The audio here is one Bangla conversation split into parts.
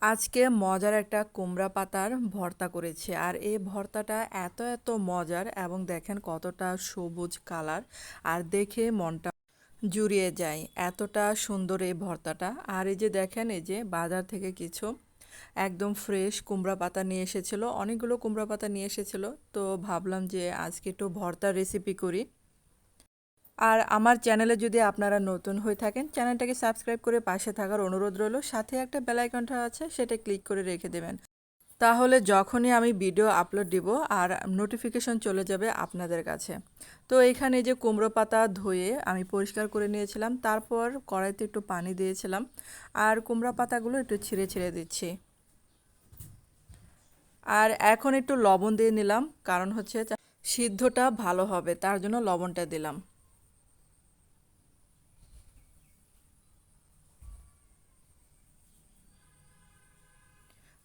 আজকে মজার একটা কুমড়া পাতার ভর্তা করেছি আর এই ভর্তাটা এত মজার এবং দেখেন কতটা সবুজ কালার আর দেখে মনটা জুড়িয়ে যায় এতটা সুন্দর এই ভর্তাটা। আর এই যে দেখেন এই যে বাজার থেকে কিছু একদম ফ্রেশ কুমড়া পাতা নিয়ে এসেছিল, অনেকগুলো কুমড়া পাতা নিয়ে এসেছিল। তো ভাবলাম যে আজকে একটু ভর্তার রেসিপি করি। আর আমার চ্যানেলে যদি আপনারা নতুন হয়ে থাকেন চ্যানেলটাকে সাবস্ক্রাইব করে পাশে থাকার অনুরোধ রইল, সাথে একটা বেল আইকনটা আছে সেটা ক্লিক করে রেখে দেবেন, তাহলে যখনই আমি ভিডিও আপলোড দিব আর নোটিফিকেশন চলে যাবে আপনাদের কাছে। তো এখানে যে কুমড়ো পাতা ধুয়ে আমি পরিষ্কার করে নিয়েছিলাম, তারপর কড়াইতে একটু পানি দিয়েছিলাম আর কুমড়া পাতাগুলো একটু ছিঁড়ে ছিঁড়ে দিচ্ছি। আর এখন একটু লবণ দিয়ে নিলাম, কারণ হচ্ছে সিদ্ধটা ভালো হবে, তার জন্য লবণটা দিলাম।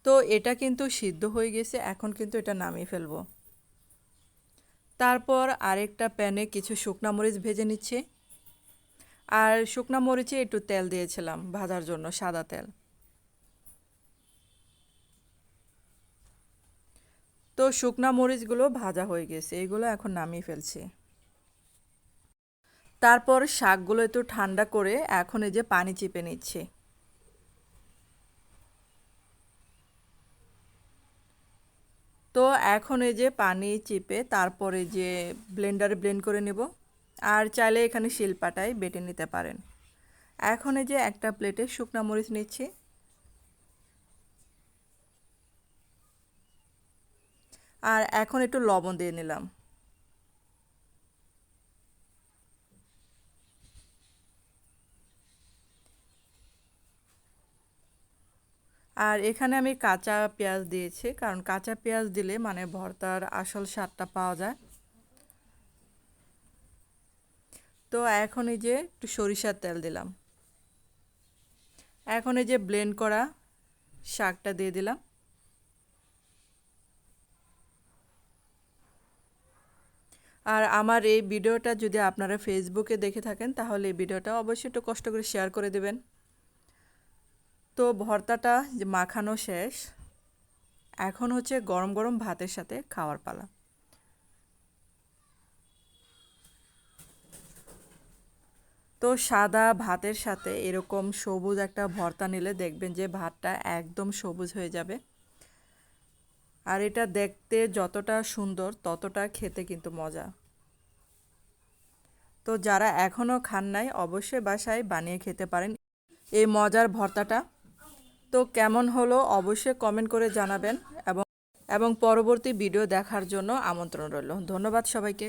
তো এটা কিন্তু সিদ্ধ হয়ে গেছে, এখন কিন্তু এটা নামিয়ে ফেলবো। তারপর আরেকটা প্যানে কিছু শুকনা মরিচ ভেজে নিচ্ছি। আর শুকনা মরিচে একটু তেল দিয়েছিলাম ভাজার জন্য, সাদা তেল। তো শুকনা মরিচগুলো ভাজা হয়ে গেছে, এগুলো এখন নামিয়ে ফেলছি। তারপর শাকগুলো একটু ঠান্ডা করে এখন এই যে পানি চিপে নিচ্ছি। তো এখন এই যে পানি চিপে তারপরে যে ব্লেন্ডারে ব্লেন্ড করে নেব। আর চাইলে এখানে শিলপাটায় বেটে নিতে পারেন। এখন এই যে একটা প্লেটে শুকনা মরিচ নিচ্ছি। আর এখন একটু লবণ দিয়ে নিলাম। আর এখানে আমি কাঁচা পেঁয়াজ দিয়েছি, কারণ কাঁচা পেঁয়াজ দিলে মানে ভর্তার আসল স্বাদটা পাওয়া যায়। তো এখন এই যে একটু সরিষার তেল দিলাম। এখন এই যে ব্লেন্ড করা শাকটা দিয়ে দিলাম। আর আমার এই ভিডিওটা যদি আপনারা ফেসবুকে দেখে থাকেন তাহলে এই ভিডিওটা অবশ্যই একটু কষ্ট করে শেয়ার করে দেবেন। তো ভর্তাটা যে মাখানো শেষ, এখন হচ্ছে গরম গরম ভাতের সাথে খাওয়ার পালা। তো সাদা ভাতের সাথে এরকম সবুজ একটা ভর্তা নিলে দেখবেন যে ভাতটা একদম সবুজ হয়ে যাবে। আর এটা দেখতে যতটা সুন্দর ততটা খেতে কিন্তু মজা। তো যারা এখনও খান নাই অবশ্যই বাসায় বানিয়ে খেতে পারেন এই মজার ভর্তাটা। তো কেমন হলো অবশ্যই কমেন্ট করে জানাবেন এবং পরবর্তী ভিডিও দেখার জন্য আমন্ত্রণ রইল। ধন্যবাদ সবাইকে।